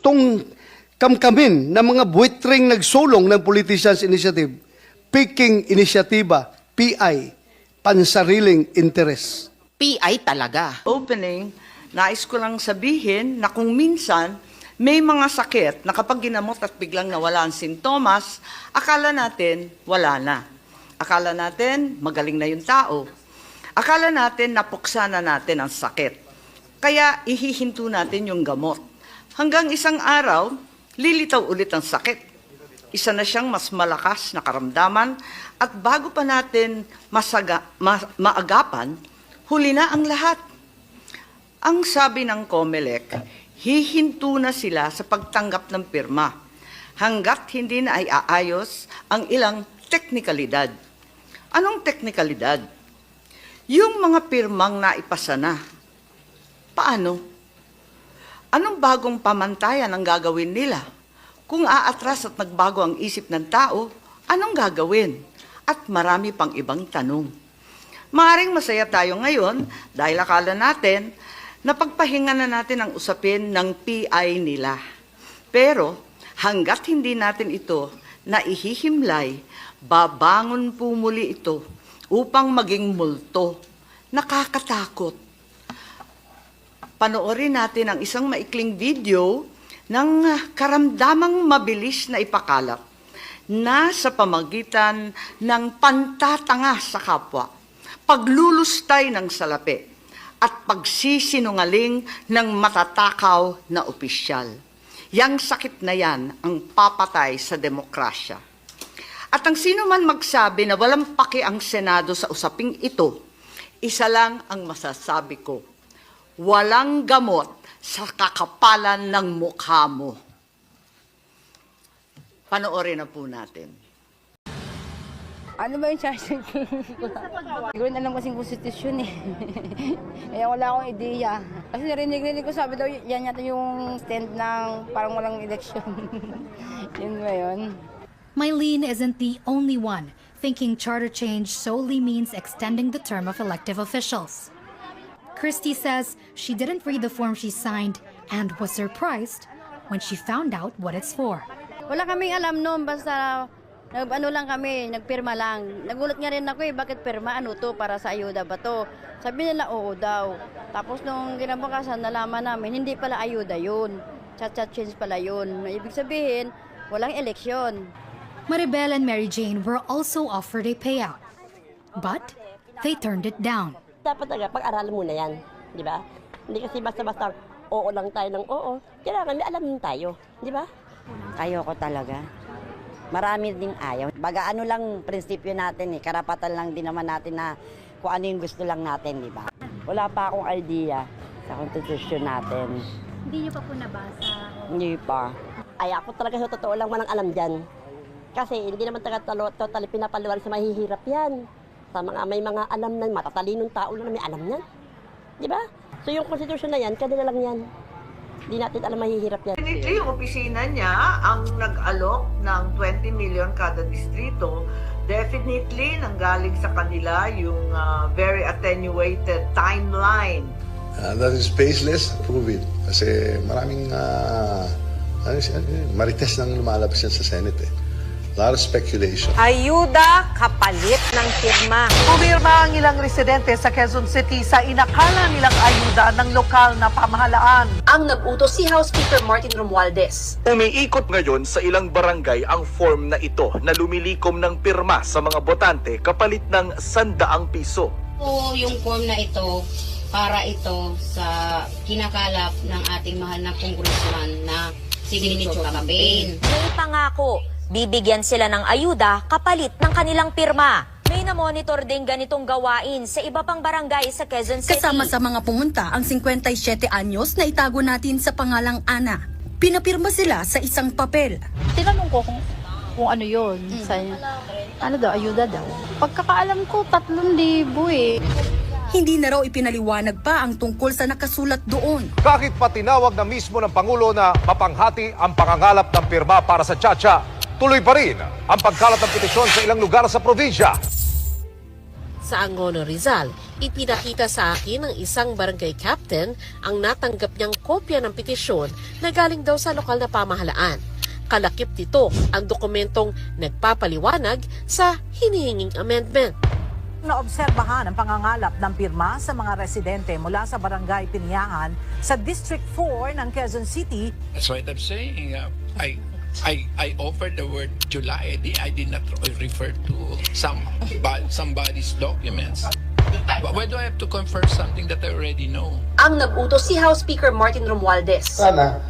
gustong kamkamin ng mga buitring nagsulong ng Politicians Initiative, Peking Inisyatiba, PI, pansariling interes. PI talaga. Opening, nais ko lang sabihin na kung minsan may mga sakit na kapag ginamot at biglang nawala ang sintomas, akala natin wala na. Akala natin magaling na yung tao. Akala natin napuksa na natin ang sakit. Kaya ihihinto natin yung gamot. Hanggang isang araw, lilitaw ulit ang sakit. Isa na siyang mas malakas na karamdaman at bago pa natin maagapan, huli na ang lahat. Ang sabi ng COMELEC, hihinto na sila sa pagtanggap ng pirma hanggat hindi na ay aayos ang ilang teknikalidad. Anong teknikalidad? Yung mga pirmang naipasa na. Paano? Anong bagong pamantayan ang gagawin nila? Kung aatras at nagbago ang isip ng tao, anong gagawin? At marami pang ibang tanong. Maaring masaya tayo ngayon dahil akala natin na pagpahinga na natin ang usapin ng PI nila. Pero hanggat hindi natin ito naihihimlay, babangon po muli ito upang maging multo. Nakakatakot. Panoorin natin ang isang maikling video ng karamdamang mabilis na ipakalat na sa pamagitan ng pantatanga sa kapwa, paglulustay ng salapi, at pagsisinungaling ng matatakaw na opisyal. Yang sakit na yan ang papatay sa demokrasya. At ang sino man magsabi na walang paki ang Senado sa usaping ito, isa lang ang masasabi ko, walang gamot sa kakapalan ng mukha mo. Panoorin na po natin. Ano ba yung charge? Hindi ko rin alam kasing konstitusyon eh. Kaya wala akong ideya. Kasi narinig ko sabi daw, yan yata yung stand ng parang walang eleksyon. Yun ba yun? Mylene isn't the only one thinking charter change solely means extending the term of elective officials. Christy says she didn't read the form she signed and was surprised when she found out what it's for. Wala kaming alam noon, basta ano lang kami, nagpirma lang. Nagulat nga rin ako eh, bakit pirma? Ano to? Para sa ayuda ba to? Sabi nila, oo daw. Tapos nung kinabukasan, nalaman namin, hindi pala ayuda yun. Chat-chat change pala yun. Ibig sabihin, walang eleksyon. Maribel and Mary Jane were also offered a payout, but they turned it down. Dapat talaga, pag-aralan muna yan, di ba? Hindi kasi basta-basta oo lang tayo ng oo. Kailangan may alam din tayo, di ba? Ayoko talaga. Marami din ayaw. Baga ano lang prinsipyo natin eh, karapatan lang din naman natin na kung ano yung gusto lang natin, di ba? Wala pa akong idea sa konstitusyon natin. Hindi niyo pa po nabasa? Hindi pa. Ay ako talaga sa totoo lang walang alam dyan. Kasi hindi naman talaga totally pinapaliwan sa mahihirap yan. Sa mga may mga alam na, matatalinong tao na may alam yan. Di ba? So yung konstitusyon na yan, kanila lang yan. Hindi natin alam mahihirap yan. Definitely, yung opisina niya ang nag-alok ng 20 million kada distrito. Definitely, nanggaling sa kanila yung very attenuated timeline. That is baseless, prove it. Kasi maraming marites nang lumalabas yan sa Senate eh. A lot of speculation. Ayuda kapalit ng pirma. Pumirma ang ilang residente sa Quezon City sa inakala nilang ayuda ng lokal na pamahalaan. Ang nag-utos si House Speaker Martin Romualdez. Umiikot ngayon sa ilang barangay ang form na ito na lumilikom ng pirma sa mga botante kapalit ng 100 piso. Yung form na ito, para ito sa kinakalap ng ating mahal na congressman na signature campaign. May pangako, bibigyan sila ng ayuda kapalit ng kanilang pirma. May na-monitor din ganitong gawain sa iba pang barangay sa Quezon City. Kasama sa mga pumunta ang 57 anyos na itago natin sa pangalang Ana. Pinapirma sila sa isang papel. Tinanong ko kung ano yun. Ano daw, ayuda daw. Pagkakaalam ko, 3,000 eh. Hindi na raw ipinaliwanag pa ang tungkol sa nakasulat doon. Kahit pa tinawag na mismo ng Pangulo na mapanghati ang pangangalap ng pirma para sa Chacha, tuloy pa rin ang pagkalat ng petisyon sa ilang lugar sa probinsya. Sa Angono, Rizal, Ipinakita sa akin ng isang barangay captain ang natanggap niyang kopya ng petisyon na galing daw sa lokal na pamahalaan. Kalakip nito ang dokumentong nagpapaliwanag sa hinihinging amendment. Naobserbahan ang pangangalap ng pirma sa mga residente mula sa Barangay Piniahan sa District 4 ng Quezon City. That's what I'm saying. I offered the word July. I did not refer to somebody's documents. Why do I have to confirm something that I already know? Ang nag-utos si House Speaker Martin Romualdez. Sana,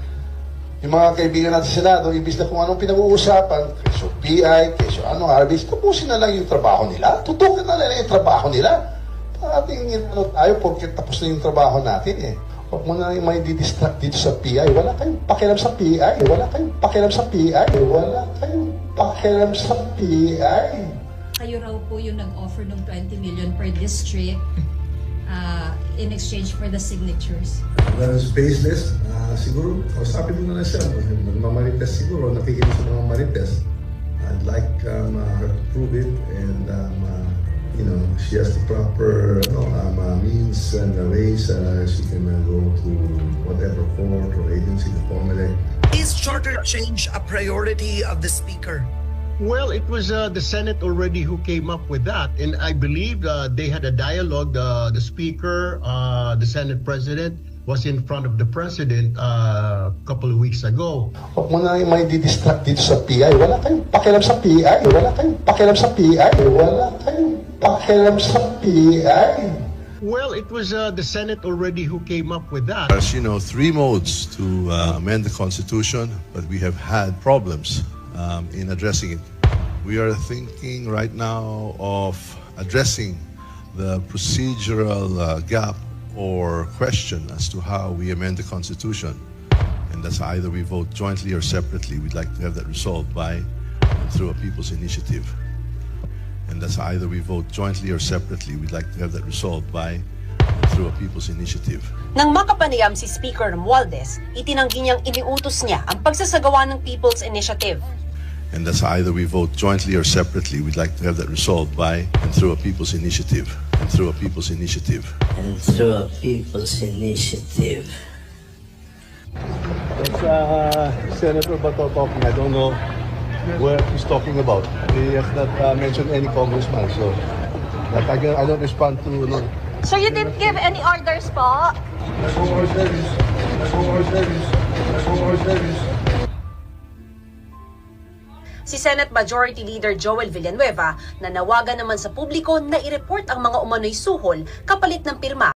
yung mga kaibigan natin sa Senado, imbis na kung anong pinag-uusapan, keso PI, keso anong arbis, tapusin na lang yung trabaho nila. Tutukan na lang yung trabaho nila. Parating tayo porque tapos na yung trabaho natin eh. Huwag mo na yung may didistract dito sa PI. Wala kayong pakialam sa PI. Wala kayong pakialam sa PI. Wala kayong pakialam sa PI. Kayo raw po yung nag-offer ng 20 million per district in exchange for the signatures. Well, it's baseless. Siguro, kausapin mo na lang siya. Nagmamarites siguro, nakikinig sa mga marites. I'd like her to prove it and she has the proper means and ways she can go to whatever court or agency, the COMELEC. Is charter change a priority of the Speaker? Well, it was the Senate already who came up with that, and I believe they had a dialogue. The Speaker, the Senate President, was in front of the President a couple of weeks ago. Huwag mo na yung may didistract dito sa PI. Wala kayong pakialam sa PI. Wala kayong pakialam sa PI. Wala kayong pakialam sa PI. Well, it was the Senate already who came up with that. As you know, 3 modes to amend the Constitution, but we have had problems in addressing it. We are thinking right now of addressing the procedural gap or question as to how we amend the Constitution. And that's either we vote jointly or separately. We'd like to have that resolved by and through a people's initiative. And that's either we vote jointly or separately. We'd like to have that resolved by and through a people's initiative. Nang makapanayam si Speaker Romualdez, itinanggi niyang iniutos niya ang pagsasagawa ng People's Initiative. And that's either we vote jointly or separately. We'd like to have that resolved by and through a people's initiative. And through a people's initiative. And through a people's initiative. That's Senator Bato talking. I don't know where he's talking about. He has not mentioned any congressman, so that I don't respond to. No. So you didn't give any orders po? Si Senate Majority Leader Joel Villanueva nanawagan naman sa publiko na i-report ang mga umano'y suhol kapalit ng pirma